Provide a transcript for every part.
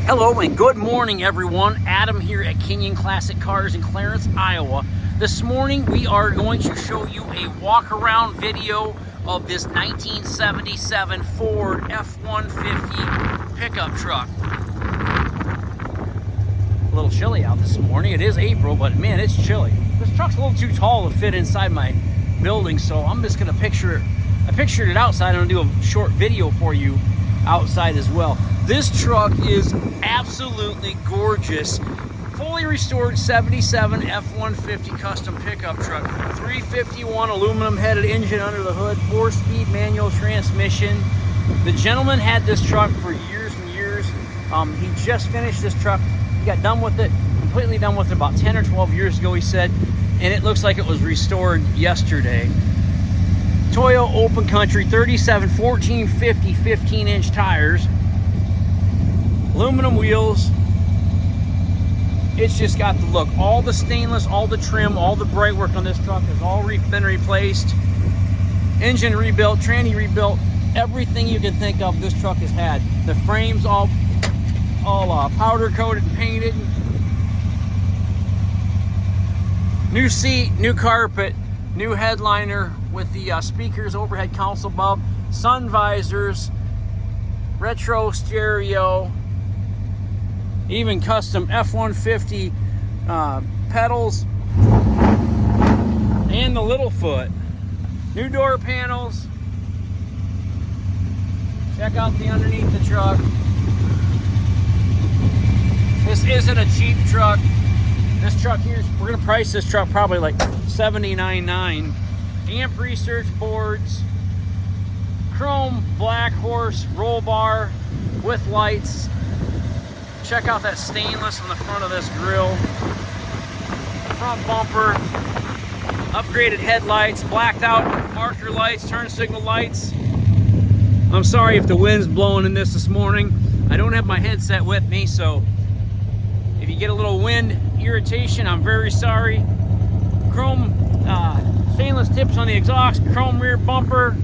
Hello and good morning, everyone. Adam here at Kinion Classic Cars in Clarence, Iowa. This morning we are going to show you a walk-around video of this 1977 Ford F150 pickup truck. A little chilly out this morning. It is April, but man, it's chilly. This truck's a little too tall to fit inside my building, so I'm just gonna picture it. I pictured it outside. I'm gonna do a short video for you outside as well. This truck is absolutely gorgeous. Fully restored 77 F150 custom pickup truck. 351 aluminum headed engine under the hood, 4-speed manual transmission. The gentleman had this truck for years and years. He just finished this truck. He got done with it, completely done with it about 10 or 12 years ago, he said, and it looks like it was restored yesterday. Toyo Open Country 37 1450 15-inch tires. Aluminum wheels. It's just got the look. All the stainless, all the trim, all the bright work on this truck has all been replaced. Engine rebuilt, tranny rebuilt, everything you can think of this truck has had. The frame's all powder coated and painted. New seat, new carpet, new headliner with the speakers, overhead console above, sun visors, retro stereo, even custom F150 pedals, and the little foot. New door panels. Check out the underneath the truck. This isn't a cheap truck. This truck here, we're gonna price this truck probably like $79.9. Amp research boards, chrome black horse roll bar with lights. Check out that stainless on the front of this grill. Front bumper, upgraded headlights, blacked out marker lights, turn signal lights. I'm sorry if the wind's blowing in this morning. I don't have my headset with me, so if you get a little wind irritation, I'm very sorry. Chrome stainless tips on the exhaust, chrome rear bumper.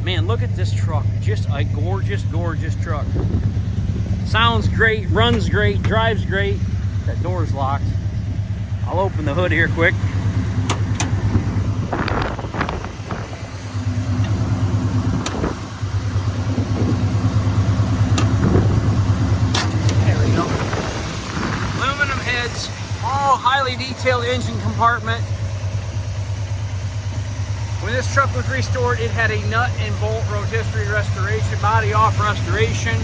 Man, look at this truck. Just a gorgeous, gorgeous truck. Sounds great, runs great, drives great. That door's locked. I'll open the hood here quick. There we go. Aluminum heads, all highly detailed engine compartment. When this truck was restored, it had a nut and bolt rotisserie restoration, body off restoration.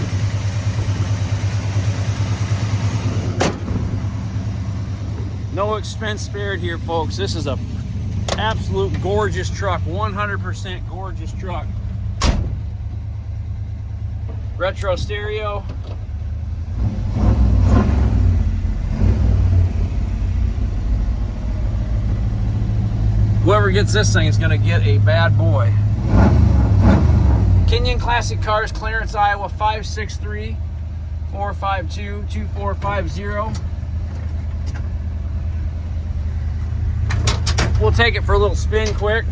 No expense spared here, folks. This is a absolute gorgeous truck, 100% gorgeous truck. Retro stereo. Whoever gets this thing is gonna get a bad boy. Kinion Classic Cars, Clarence, Iowa, 563-452-2450. We'll take it for a little spin quick.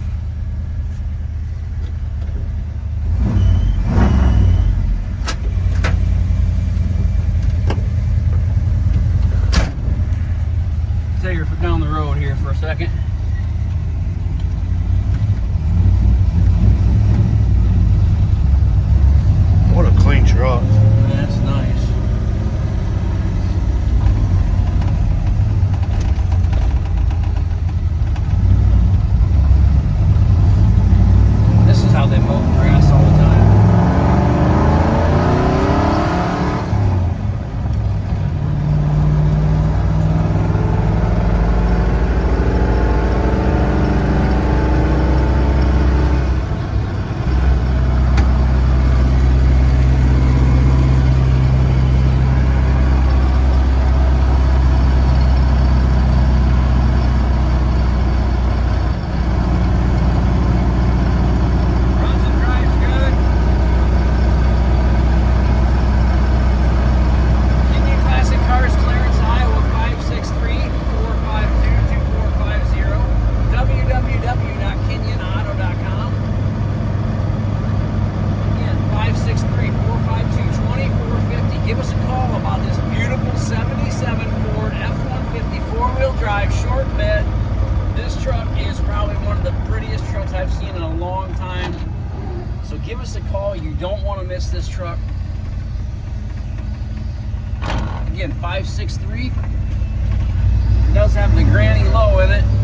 Take her down the road here for a second. What a clean truck. That's nice. This is how they mow the grass all the time. a call. You don't want to miss this truck. Again, 563. It does have the granny low in it.